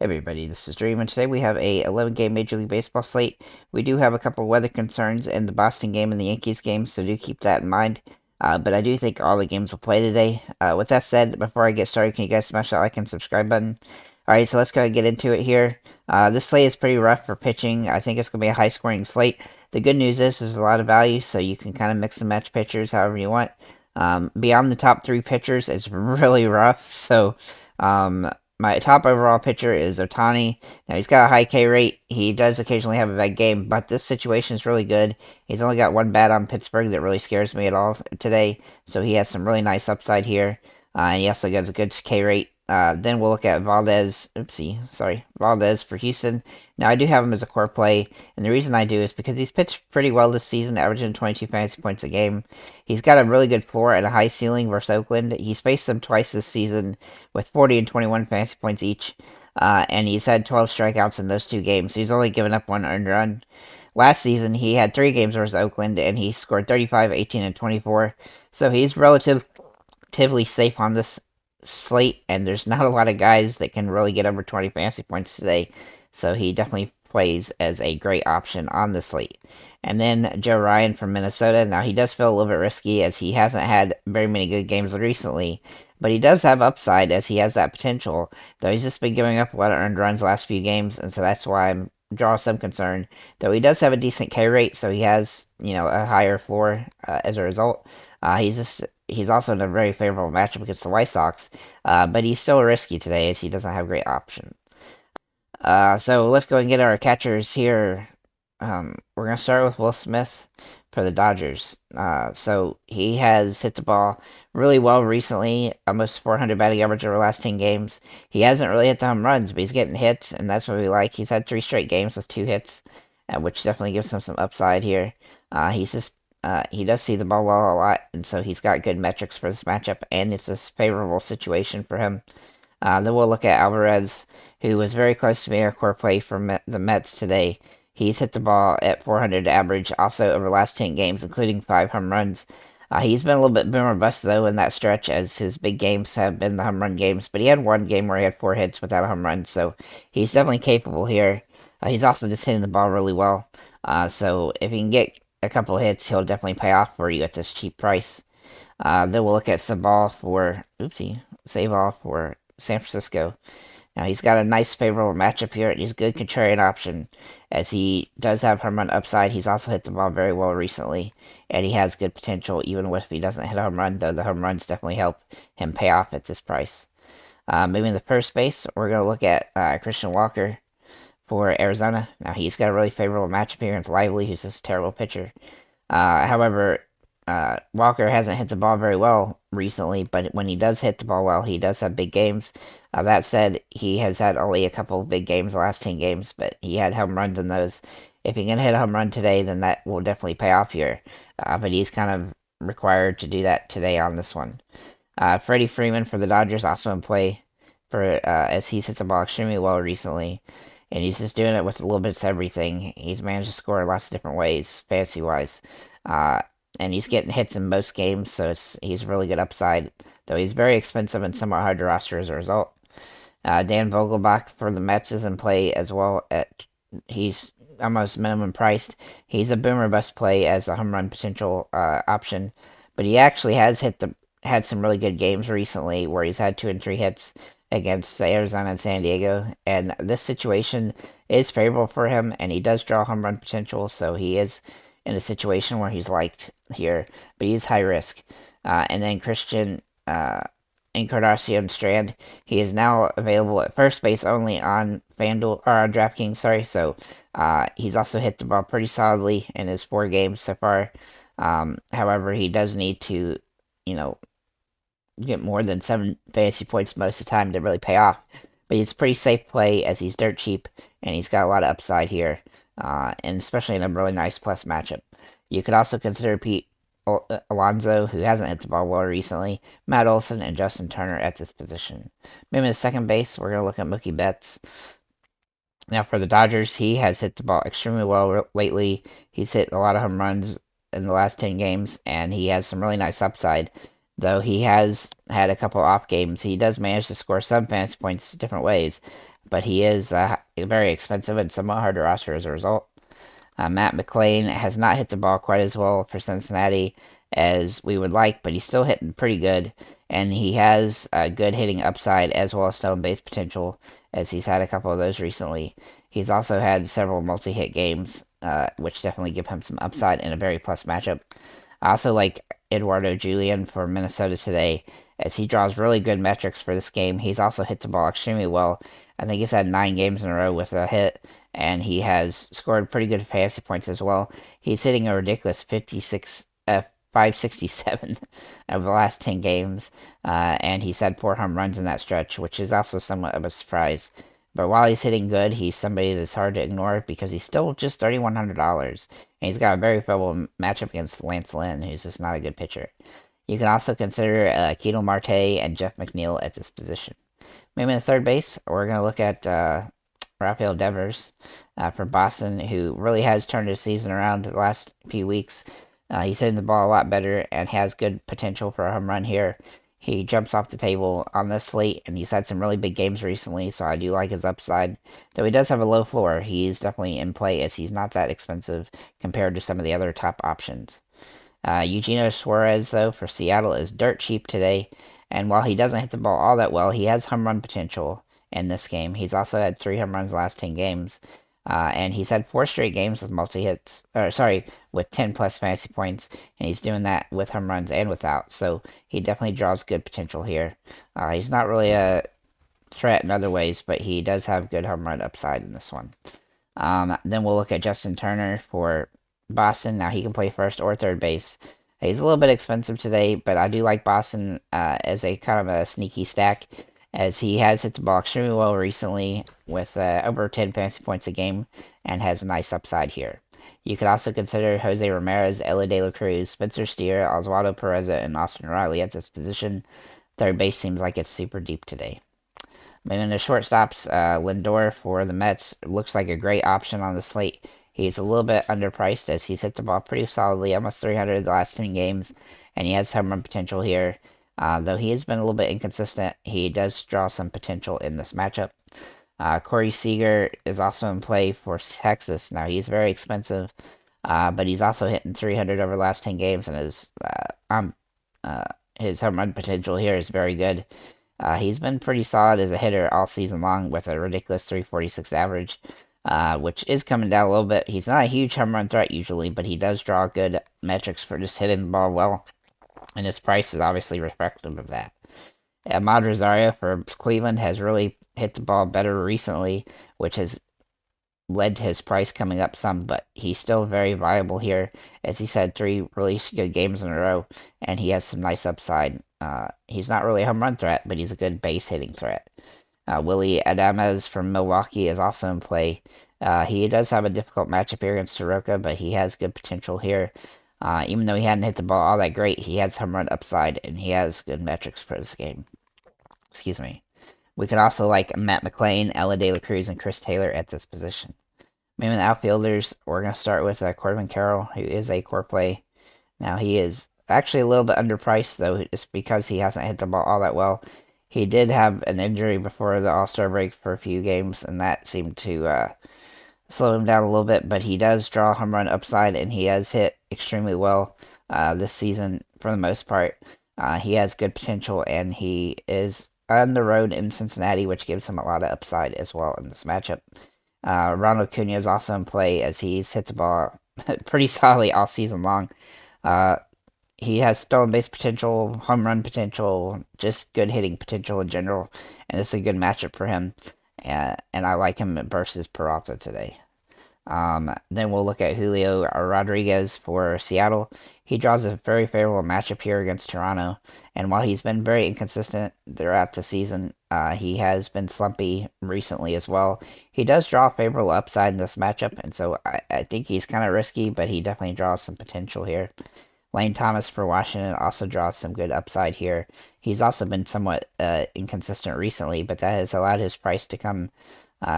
Hey everybody, this is Dream, and today we have a 11-game Major League Baseball slate. We do have a couple of weather concerns in the Boston game and the Yankees game, so do keep that in mind. But I do think all the games will play today. With that said, before I get started, can you guys smash that like and subscribe button? Alright, so let's go and get into it here. This slate is pretty rough for pitching. I think it's going to be a high-scoring slate. The good news is there's a lot of value, so you can kind of mix and match pitchers however you want. Beyond the top three pitchers, it's really rough, so... My top overall pitcher is Ohtani. Now, he's got a high K rate. He does occasionally have a bad game, but this situation is really good. He's only got one bat on Pittsburgh that really scares me at all today, so he has some really nice upside here. And he also has a good K rate. Then we'll look at Valdez for Houston. Now, I do have him as a core play, and the reason I do is because he's pitched pretty well this season, averaging 22 fantasy points a game. He's got a really good floor and a high ceiling versus Oakland. He's faced them twice this season with 40 and 21 fantasy points each, and he's had 12 strikeouts in those two games. He's only given up one earned run. Last season, he had three games versus Oakland, and he scored 35, 18, and 24. So he's relatively safe on this slate, and there's not a lot of guys that can really get over 20 fantasy points today. So he definitely plays as a great option on the slate. And then Joe Ryan from Minnesota. Now, he does feel a little bit risky as he hasn't had very many good games recently, but he does have upside as he has that potential, though he's just been giving up a lot of earned runs last few games, and so that's why I'm draw some concern. Though he does have a decent K rate, so he has, a higher floor as a result. He's also in a very favorable matchup against the White Sox, but he's still risky today as he doesn't have great option. So let's go and get our catchers here. We're going to start with Will Smith for the Dodgers. So he has hit the ball really well recently, almost 400 batting average over the last 10 games. He hasn't really hit the home runs, but he's getting hits, and that's what we like. He's had 3 straight games with 2 hits, which definitely gives him some upside here. He does see the ball well a lot, and so he's got good metrics for this matchup, and it's a favorable situation for him. Then we'll look at Alvarez, who was very close to being a core play for the Mets today. He's hit the ball at 400 average also over the last 10 games, including 5 home runs. He's been a little bit boomer bust, though, in that stretch, as his big games have been the home run games. But he had one game where he had 4 hits without a home run, so he's definitely capable here. He's also just hitting the ball really well. So if he can get a couple hits, he'll definitely pay off for you at this cheap price. Then we'll look at Savall for San Francisco. Now, he's got a nice favorable matchup here, and he's a good contrarian option, as he does have home run upside. He's also hit the ball very well recently, and he has good potential, even if he doesn't hit a home run, though the home runs definitely help him pay off at this price. Moving to first base, we're going to look at Christian Walker for Arizona. Now, he's got a really favorable matchup here against Lively, who's this terrible pitcher. However, Walker hasn't hit the ball very well recently, but when he does hit the ball well, he does have big games. That said, he has had only a couple of big games the last 10 games, but he had home runs in those. If he can hit a home run today, then that will definitely pay off here. But he's kind of required to do that today on this one. Freddie Freeman for the Dodgers also in play as he's hit the ball extremely well recently, and he's just doing it with a little bit of everything. He's managed to score lots of different ways, fantasy-wise. And he's getting hits in most games, so he's really good upside, though he's very expensive and somewhat hard to roster as a result. Dan Vogelbach for the Mets is in play as well. He's almost minimum priced. He's a boomer bust play as a home run potential option, but he actually has had some really good games recently where he's had 2 and 3 hits against Arizona and San Diego, and this situation is favorable for him, and he does draw home run potential, so he is in a situation where he's liked here, but he's high risk. And then Christian Encarnacion Strand, he is now available at first base only on FanDuel or on DraftKings. Sorry, so he's also hit the ball pretty solidly in his 4 games so far. However, he does need to, get more than 7 fantasy points most of the time to really pay off. But he's a pretty safe play as he's dirt cheap and he's got a lot of upside here, and especially in a really nice plus matchup. You could also consider Pete Alonso, who hasn't hit the ball well recently, Matt Olson, and Justin Turner at this position. Maybe to second base, we're going to look at Mookie Betts. Now, for the Dodgers, he has hit the ball extremely well lately. He's hit a lot of home runs in the last 10 games, and he has some really nice upside. Though he has had a couple off games, he does manage to score some fantasy points different ways. but he is very expensive and somewhat hard to roster as a result. Matt McLean has not hit the ball quite as well for Cincinnati as we would like, but he's still hitting pretty good, and he has good hitting upside as well as stolen base potential, as he's had a couple of those recently. He's also had several multi-hit games, which definitely give him some upside in a very plus matchup. I also like Eduardo Julian for Minnesota today, as he draws really good metrics for this game. He's also hit the ball extremely well. I think he's had 9 games in a row with a hit, and he has scored pretty good fantasy points as well. He's hitting a ridiculous 567 over the last 10 games, and he's had 4 home runs in that stretch, which is also somewhat of a surprise. But while he's hitting good, he's somebody that's hard to ignore because he's still just $3,100. And he's got a very favorable matchup against Lance Lynn, who's just not a good pitcher. You can also consider Ketel Marte and Jeff McNeil at this position. Maybe in third base, we're going to look at Rafael Devers from Boston, who really has turned his season around the last few weeks. He's hitting the ball a lot better and has good potential for a home run here. He jumps off the table on this slate, and he's had some really big games recently, so I do like his upside. Though he does have a low floor, he's definitely in play as he's not that expensive compared to some of the other top options. Eugenio Suarez, though, for Seattle is dirt cheap today, and while he doesn't hit the ball all that well, he has home run potential in this game. He's also had 3 home runs the last 10 games, and he's had 4 straight games with multi-hits, with 10 plus fantasy points, and he's doing that with home runs and without, so he definitely draws good potential here. He's not really a threat in other ways, but he does have good home run upside in this one. Then we'll look at Justin Turner for Boston. Now he can play first or third base. He's a little bit expensive today, but I do like Boston as a kind of a sneaky stack, as he has hit the ball extremely well recently with over 10 fantasy points a game and has a nice upside here. You could also consider Jose Ramirez, Elly De La Cruz, Spencer Steer, Oswaldo Pereza, and Austin Riley at this position. Third base seems like it's super deep today. Moving to shortstops, Lindor for the Mets looks like a great option on the slate. He's a little bit underpriced as he's hit the ball pretty solidly, almost 300 the last 10 games, and he has home run potential here. Though he has been a little bit inconsistent, he does draw some potential in this matchup. Corey Seager is also in play for Texas. Now he's very expensive, but he's also hitting 300 over the last 10 games, and his home run potential here is very good. He's been pretty solid as a hitter all season long with a ridiculous 346 average, which is coming down a little bit. He's not a huge home run threat usually, but he does draw good metrics for just hitting the ball well, and his price is obviously reflective of that. Ahmad Rosario for Cleveland has really hit the ball better recently, which has led to his price coming up some, but he's still very viable here, as he's had 3 really good games in a row, and he has some nice upside. He's not really a home run threat, but he's a good base hitting threat. Willie Adames from Milwaukee is also in play. He does have a difficult matchup here against Soroka, but he has good potential here. Even though he hadn't hit the ball all that great, he has home run upside, and he has good metrics for this game. Excuse me. We could also like Matt McLean, Elly De La Cruz, and Chris Taylor at this position. Maybe the outfielders, we're going to start with Corbin Carroll, who is a core play. Now, he is actually a little bit underpriced, though, just because he hasn't hit the ball all that well. He did have an injury before the All-Star break for a few games, and that seemed to slow him down a little bit, but he does draw home run upside, and he has hit extremely well this season for the most part. He has good potential, and he is on the road in Cincinnati, which gives him a lot of upside as well in this matchup. Ronald Acuna is also in play as he's hit the ball pretty solidly all season long. He has stolen base potential, home run potential, just good hitting potential in general, and this is a good matchup for him. And I like him versus Peralta today. Then we'll look at Julio Rodriguez for Seattle. He draws a very favorable matchup here against Toronto, and while he's been very inconsistent throughout the season, he has been slumpy recently as well. He does draw favorable upside in this matchup, and so I think he's kind of risky, but he definitely draws some potential here. Lane Thomas for Washington also draws some good upside here. He's also been somewhat inconsistent recently, but that has allowed his price to come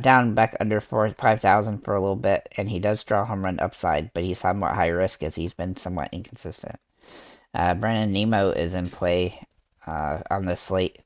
down back under 5,000 for a little bit, and he does draw home run upside, but he's somewhat high risk as he's been somewhat inconsistent. Brandon Nimmo is in play on this slate.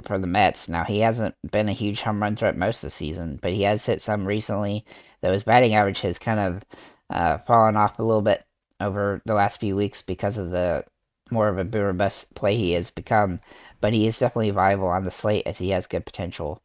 for the Mets. Now, he hasn't been a huge home run threat most of the season, but he has hit some recently, though his batting average has kind of fallen off a little bit over the last few weeks because of the more of a boomer bust play he has become. But he is definitely viable on the slate as he has good potential.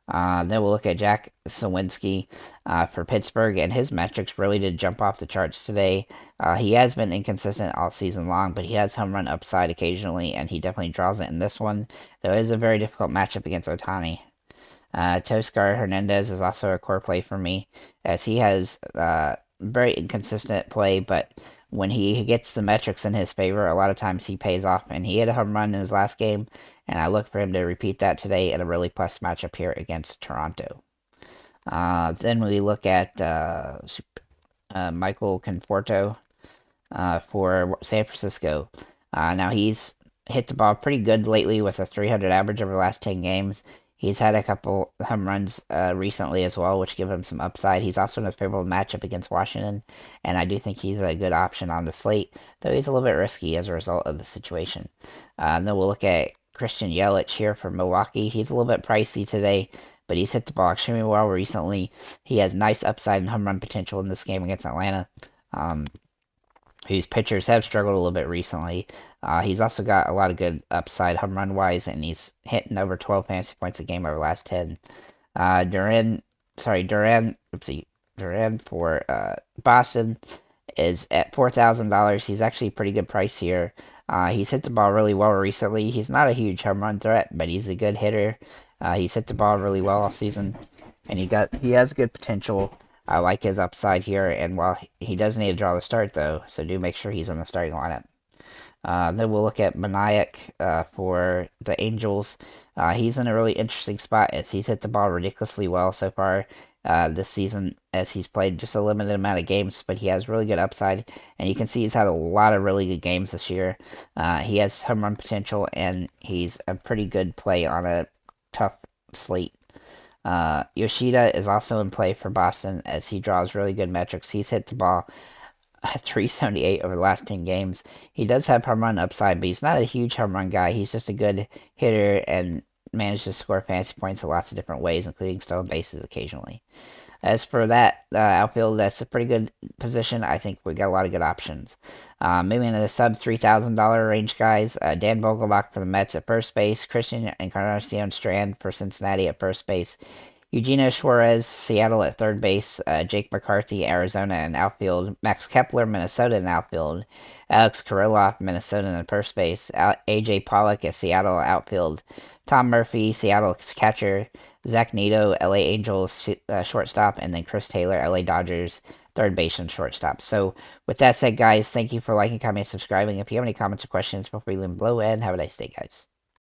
Then we'll look at Jack Sawinski for Pittsburgh, and his metrics really did jump off the charts today. He has been inconsistent all season long, but he has home run upside occasionally, and he definitely draws it in this one, though it is a very difficult matchup against Otani. Toscar Hernandez is also a core play for me, as he has very inconsistent play, but when he gets the metrics in his favor, a lot of times he pays off, and he hit a home run in his last game, and I look for him to repeat that today in a really plus matchup here against Toronto. Then we look at Michael Conforto for San Francisco. Now he's hit the ball pretty good lately with a 300 average over the last 10 games. He's had a couple home runs recently as well, which give him some upside. He's also in a favorable matchup against Washington, and I do think he's a good option on the slate, though he's a little bit risky as a result of the situation. And then we'll look at Christian Yelich here from Milwaukee. He's a little bit pricey today, but he's hit the ball extremely well recently. He has nice upside and home run potential in this game against Atlanta. Whose pitchers have struggled a little bit recently. He's also got a lot of good upside home run wise, and he's hitting over 12 fantasy points a game over the last 10. Duran for Boston is at $4,000. He's actually a pretty good price here. He's hit the ball really well recently. He's not a huge home run threat, but he's a good hitter. He's hit the ball really well all season, and he has good potential. I like his upside here, and while he does need to draw the start, though, so do make sure he's in the starting lineup. Then we'll look at Maniac for the Angels. He's in a really interesting spot as he's hit the ball ridiculously well so far this season, as he's played just a limited amount of games, but he has really good upside, and you can see he's had a lot of really good games this year. He has home run potential, and he's a pretty good play on a tough slate. Yoshida is also in play for Boston as he draws really good metrics. He's hit the ball 378 over the last 10 games. He does have home run upside, but he's not a huge home run guy. He's just a good hitter and manages to score fantasy points in lots of different ways, including stolen bases occasionally. As for that outfield, that's a pretty good position. I think we got a lot of good options. Maybe in the sub $3,000 range, guys. Dan Vogelbach for the Mets at first base. Christian Encarnacion Strand for Cincinnati at first base. Eugenio Suarez, Seattle at third base. Jake McCarthy, Arizona in outfield. Max Kepler, Minnesota in outfield. Alex Kirilloff, Minnesota in first base. A.J. Pollock at Seattle outfield. Tom Murphy, Seattle catcher. Zach Neto, LA Angels shortstop, and then Chris Taylor, LA Dodgers third base and shortstop. So with that said, guys, thank you for liking, commenting, subscribing. If you have any comments or questions, feel free to leave them below, and have a nice day, guys.